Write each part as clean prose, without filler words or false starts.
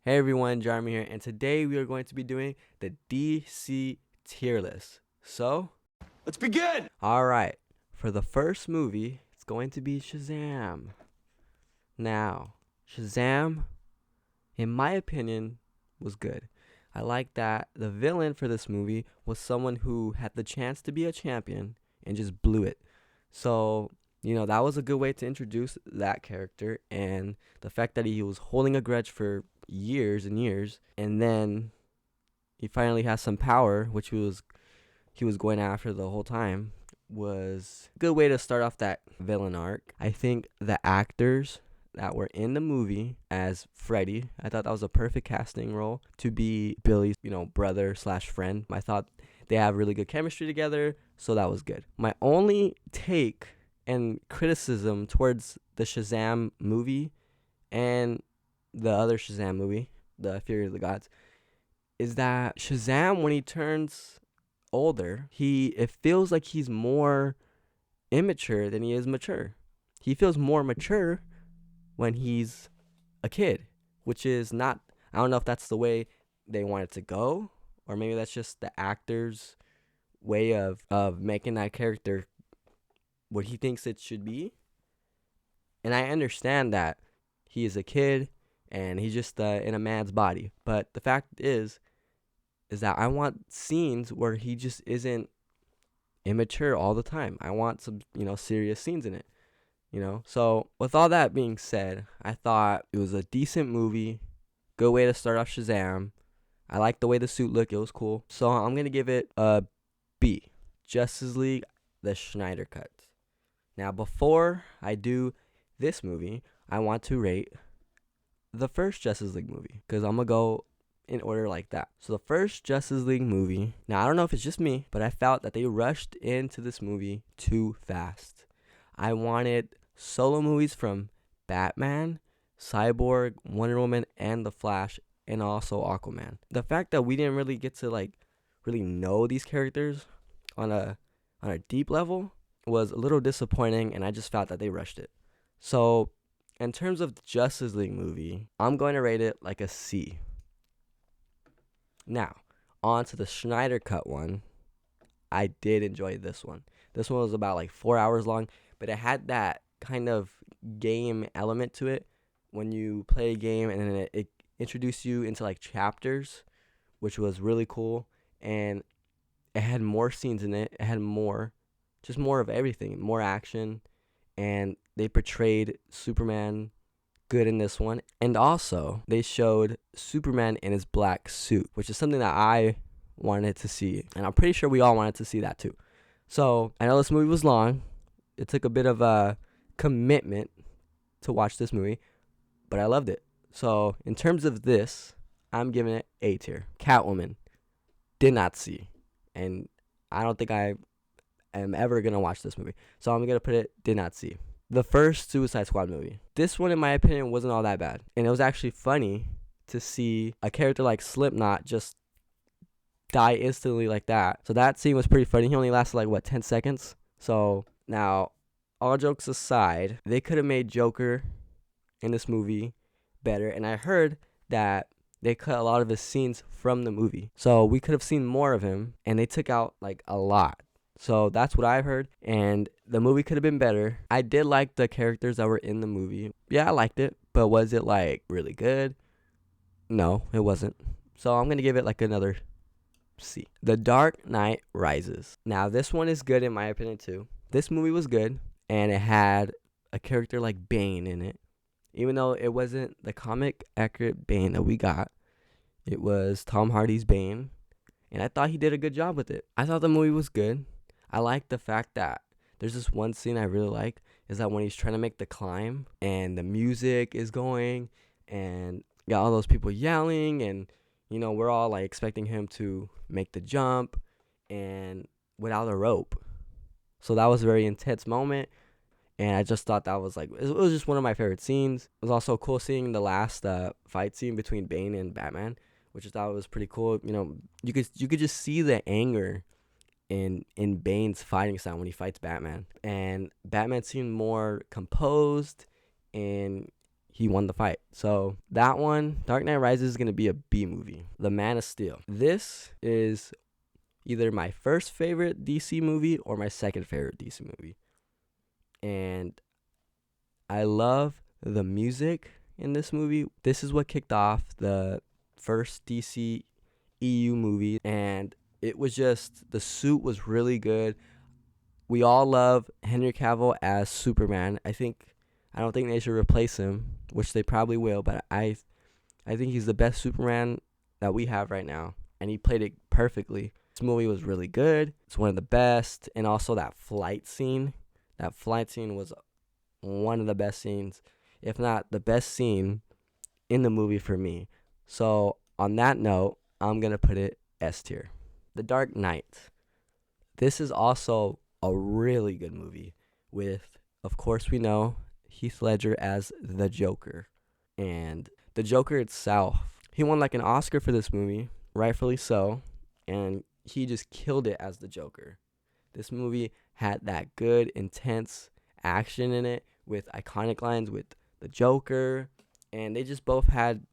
Hey everyone, Jeremy here, and today we are going to be doing the DC tier list. So, Let's begin! alright, for the first movie, it's going to be Shazam. Now, Shazam, in my opinion, was good. I like that the villain for this movie was someone who had the chance to be a champion and just blew it. So, that was a good way to introduce that character, and the fact that he was holding a grudge for years and years, and then he finally has some power, which he was going after the whole time, was a good way to start off that villain arc. I think the actors that were in the movie as Freddy, I thought that was a perfect casting role to be Billy's, brother slash friend. I thought they have really good chemistry together, so that was good. My only take and criticism towards the Shazam movie and the other Shazam movie, the Fury of the Gods, is that Shazam, when he turns older, it feels like he's more immature than he is mature. He feels more mature when he's a kid, which is not, I don't know if that's the way they want it to go, or maybe that's just the actor's way of making that character what he thinks it should be. And I understand that he is a kid and he's just in a man's body. But the fact is that I want scenes where he just isn't immature all the time. I want some, serious scenes in it, So with all that being said, I thought it was a decent movie. Good way to start off Shazam. I like the way the suit looked. It was cool. So I'm going to give it a B. Justice League, the Schneider Cut. Now, before I do this movie, I want to rate the first Justice League movie, because I'm going to go in order like that. So the first Justice League movie, now I don't know if it's just me, but I felt that they rushed into this movie too fast. I wanted solo movies from Batman, Cyborg, Wonder Woman, and The Flash, and also Aquaman. The fact that we didn't really get to really know these characters on a deep level was a little disappointing, and I just felt that they rushed it. So in terms of the Justice League movie, I'm going to rate it like a C. Now, on to the Schneider Cut one. I did enjoy this one. This one was about 4 hours long, but it had that kind of game element to it. When you play a game and then it introduced you into chapters, which was really cool. And it had more scenes in it. It had just more of everything, more action. And they portrayed Superman good in this one. And also, they showed Superman in his black suit, which is something that I wanted to see. And I'm pretty sure we all wanted to see that too. So, I know this movie was long. It took a bit of a commitment to watch this movie, but I loved it. So, in terms of this, I'm giving it A tier. Catwoman, did not see. And I don't think I am ever going to watch this movie. So, I'm going to put it did not see. The first Suicide Squad movie. This one, in my opinion, wasn't all that bad. And it was actually funny to see a character like Slipknot just die instantly like that. So that scene was pretty funny. He only lasted 10 seconds. So now, all jokes aside, they could have made Joker in this movie better. And I heard that they cut a lot of his scenes from the movie. So we could have seen more of him, and they took out a lot. So that's what I've heard, and the movie could have been better. I did like the characters that were in the movie. Yeah, I liked it, but was it really good? No, it wasn't. So I'm going to give it another C. The Dark Knight Rises. Now this one is good in my opinion too. This movie was good, and it had a character like Bane in it. Even though it wasn't the comic accurate Bane that we got, it was Tom Hardy's Bane, and I thought he did a good job with it. I thought the movie was good. I like the fact that there's this one scene I really like, is that when he's trying to make the climb and the music is going and got all those people yelling, and we're all expecting him to make the jump and without a rope. So that was a very intense moment, and I just thought that was it was just one of my favorite scenes. It was also cool seeing the last fight scene between Bane and Batman, which I thought was pretty cool. You could just see the anger in Bane's fighting style when he fights Batman. And Batman seemed more composed, and he won the fight. So that one, Dark Knight Rises, is going to be a B movie. The Man of Steel. This is either my first favorite DC movie or my second favorite DC movie. And I love the music in this movie. This is what kicked off the first DC EU movie, and it was just, the suit was really good. We all love Henry Cavill as Superman. I don't think they should replace him, which they probably will, but I think he's the best Superman that we have right now, and he played it perfectly. This movie was really good. It's one of the best, and also that flight scene. That flight scene was one of the best scenes, if not the best scene in the movie for me. So on that note, I'm going to put it S tier. The Dark Knight. This is also a really good movie with, of course we know, Heath Ledger as the Joker. And the Joker itself, he won like an Oscar for this movie, rightfully so, and he just killed it as the Joker. This movie had that good, intense action in it with iconic lines with the Joker, and they just both had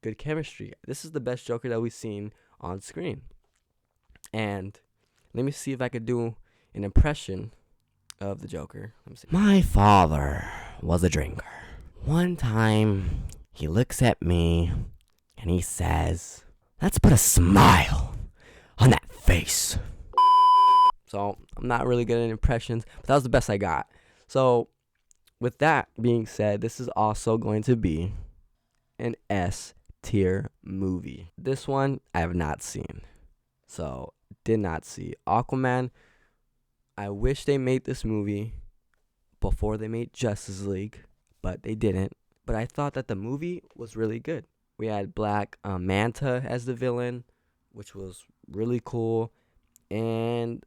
good chemistry. This is the best Joker that we've seen on screen. And let me see if I could do an impression of the Joker. Let me see. My father was a drinker. One time, he looks at me and he says, "Let's put a smile on that face." So I'm not really good at impressions, but that was the best I got. So with that being said, this is also going to be an S tier movie. This one I have not seen. So did not see. Aquaman, I wish they made this movie before they made Justice League, but they didn't. But I thought that the movie was really good. We had Black Manta as the villain, which was really cool. And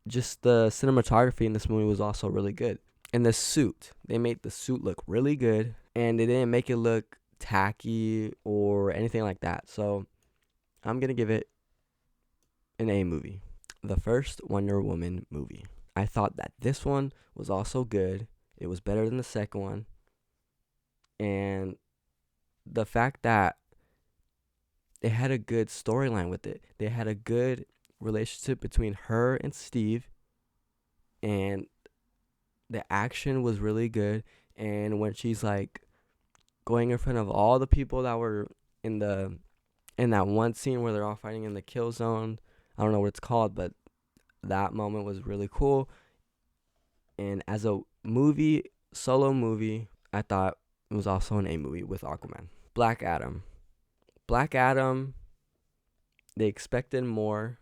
just the cinematography in this movie was also really good. And the suit, they made the suit look really good, and they didn't make it look tacky or anything like that. So I'm going to give it an A movie. The first Wonder Woman movie. I thought that this one was also good. It was better than the second one. And the fact that they had a good storyline with it. They had a good relationship between her and Steve, and the action was really good. And when she's like going in front of all the people that were in that one scene where they're all fighting in the kill zone, I don't know what it's called, but that moment was really cool. And as a movie, solo movie, I thought it was also an A movie with Aquaman. Black Adam, they expected more,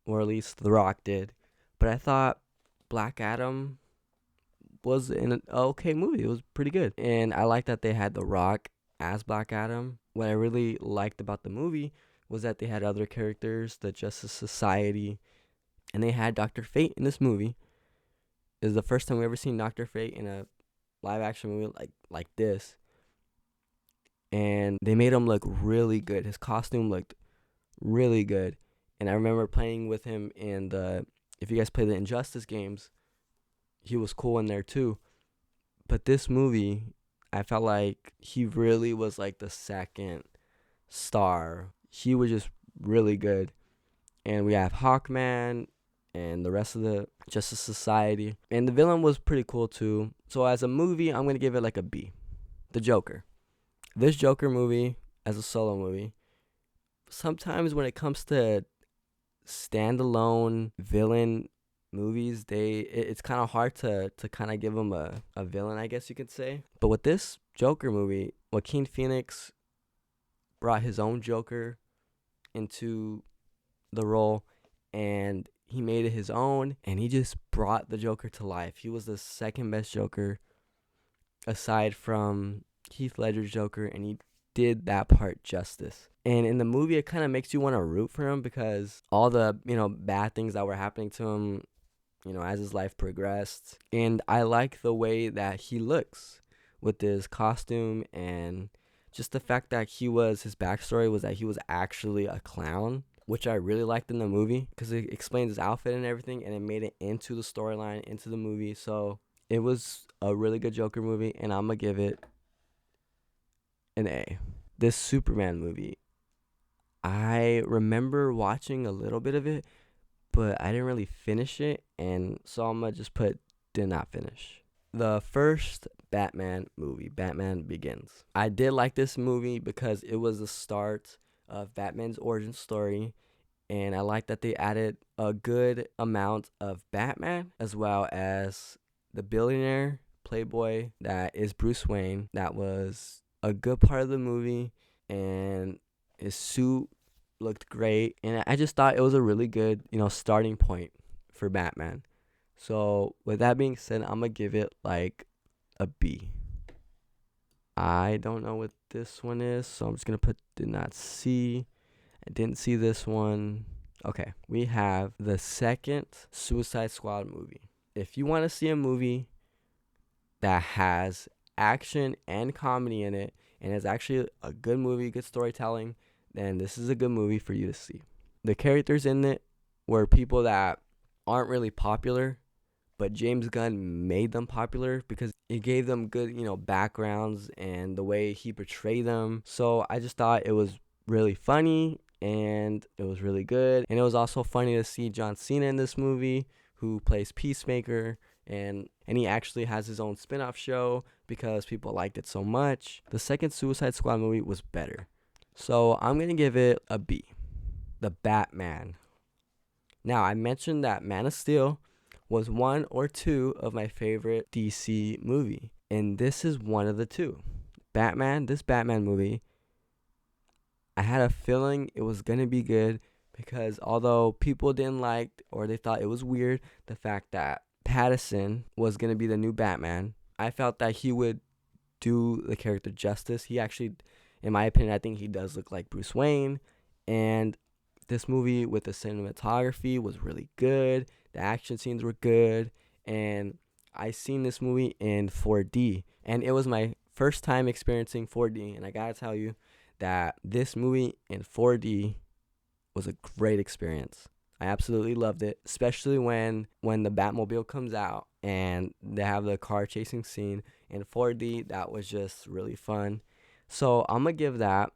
or at least The Rock did, but I thought Black Adam was an okay movie. It was pretty good. And I like that they had The Rock as Black Adam. What I really liked about the movie was that they had other characters, the Justice Society, and they had Dr. Fate in this movie. It was the first time we ever seen Dr. Fate in a live action movie like this. And they made him look really good. His costume looked really good. And I remember playing with him in if you guys play the Injustice games, he was cool in there too. But this movie, I felt like he really was like the second star. He was just really good. And we have Hawkman and the rest of the Justice Society. And the villain was pretty cool too. So as a movie, I'm going to give it like a B. The Joker. This Joker movie, as a solo movie, sometimes when it comes to standalone villain movies, it's kind of hard to kind of give them a villain, I guess you could say. But with this Joker movie, Joaquin Phoenix brought his own Joker into the role, and he made it his own, and he just brought the Joker to life. He was the second best Joker aside from Heath Ledger's Joker, and he did that part justice. And in the movie, it kind of makes you want to root for him because all the, bad things that were happening to him, as his life progressed. And I like the way that he looks with his costume, and just the fact that his backstory was that he was actually a clown, which I really liked in the movie because it explains his outfit and everything, and it made it into the storyline, into the movie. So it was a really good Joker movie, and I'm gonna give it an A. This Superman movie, I remember watching a little bit of it, but I didn't really finish it, and so I'm gonna just put did not finish. The first Batman movie, Batman Begins. I did like this movie because it was the start of Batman's origin story, and I like that they added a good amount of Batman as well as the billionaire playboy that is Bruce Wayne. That was a good part of the movie, and his suit looked great, and I just thought it was a really good, starting point for Batman. So with that being said, I'm gonna give it like a B. I don't know what this one is, so I'm just gonna put did not see. I didn't see this one. Okay, we have the second Suicide Squad movie. If you want to see a movie that has action and comedy in it and is actually a good movie, good storytelling, then this is a good movie for you to see. The characters in it were people that aren't really popular, but James Gunn made them popular because it gave them good, backgrounds and the way he portrayed them. So I just thought it was really funny and it was really good. And it was also funny to see John Cena in this movie, who plays Peacemaker, and he actually has his own spin-off show because people liked it so much. The second Suicide Squad movie was better. So I'm going to give it a B. The Batman. Now, I mentioned that Man of Steel was one or two of my favorite DC movie, and this is one of the two. This Batman movie, I had a feeling it was going to be good because although people didn't like or they thought it was weird, the fact that Pattinson was going to be the new Batman, I felt that he would do the character justice. He actually, in my opinion, I think he does look like Bruce Wayne, and this movie with the cinematography was really good. The action scenes were good, and I seen this movie in 4D, and it was my first time experiencing 4D, and I gotta tell you that this movie in 4D was a great experience. I absolutely loved it, especially when the Batmobile comes out and they have the car chasing scene in 4D. That was just really fun. So I'm gonna give that,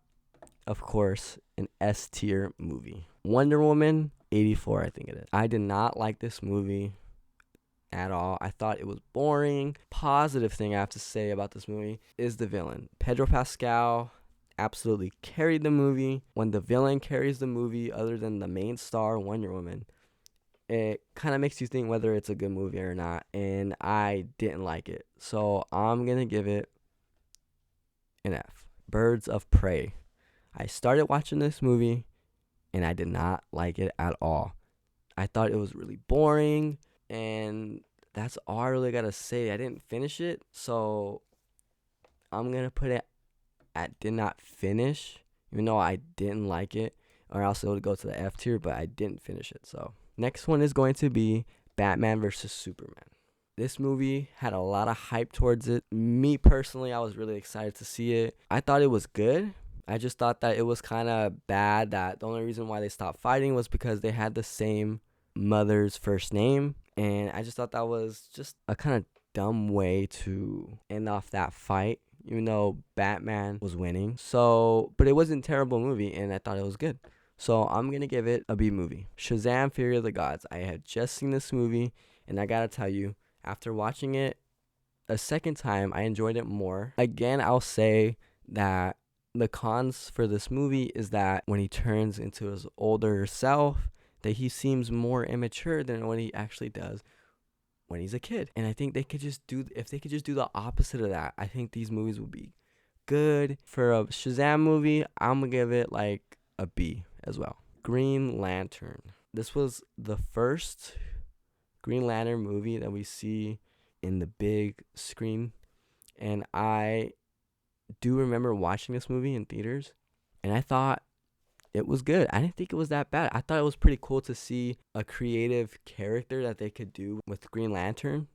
of course, an S tier movie. Wonder Woman 84, I think it is. I did not like this movie at all. I thought it was boring. Positive thing I have to say about this movie is the villain. Pedro Pascal absolutely carried the movie. When the villain carries the movie other than the main star, Wonder Woman, it kind of makes you think whether it's a good movie or not, and I didn't like it. So I'm going to give it an F. Birds of Prey. I started watching this movie, and I did not like it at all. I thought it was really boring, and that's all I really got to say. I didn't finish it, so I'm going to put it at did not finish, even though I didn't like it, or else it would go to the F tier, but I didn't finish it. So next one is going to be Batman versus Superman. This movie had a lot of hype towards it. Me personally, I was really excited to see it. I thought it was good. I just thought that it was kind of bad that the only reason why they stopped fighting was because they had the same mother's first name. And I just thought that was just a kind of dumb way to end off that fight, even though Batman was winning. So, but it wasn't a terrible movie, and I thought it was good. So I'm going to give it a B movie. Shazam! Fury of the Gods. I had just seen this movie, and I got to tell you, after watching it a second time, I enjoyed it more. Again, I'll say that the cons for this movie is that when he turns into his older self, that he seems more immature than what he actually does when he's a kid. And I think if they could just do the opposite of that, I think these movies would be good. For a Shazam movie, I'm gonna give it like a B as well. Green Lantern. This was the first Green Lantern movie that we see in the big screen, and I do remember watching this movie in theaters, and I thought it was good. I didn't think it was that bad. I thought it was pretty cool to see a creative character that they could do with Green Lantern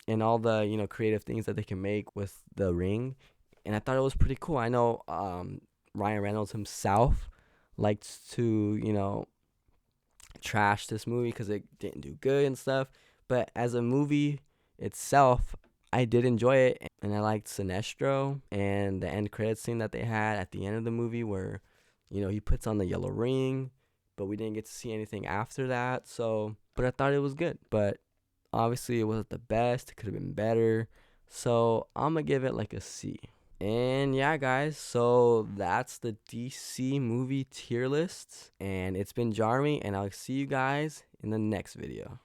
and all the, creative things that they can make with the ring. And I thought it was pretty cool. I know Ryan Reynolds himself likes to, trash this movie because it didn't do good and stuff. But as a movie itself, I did enjoy it, and I liked Sinestro and the end credits scene that they had at the end of the movie where, he puts on the yellow ring, but we didn't get to see anything after that. So, but I thought it was good. But obviously, it wasn't the best. It could have been better. So I'm gonna give it like a C. And yeah, guys, so that's the DC movie tier list. And it's been Jarmy, and I'll see you guys in the next video.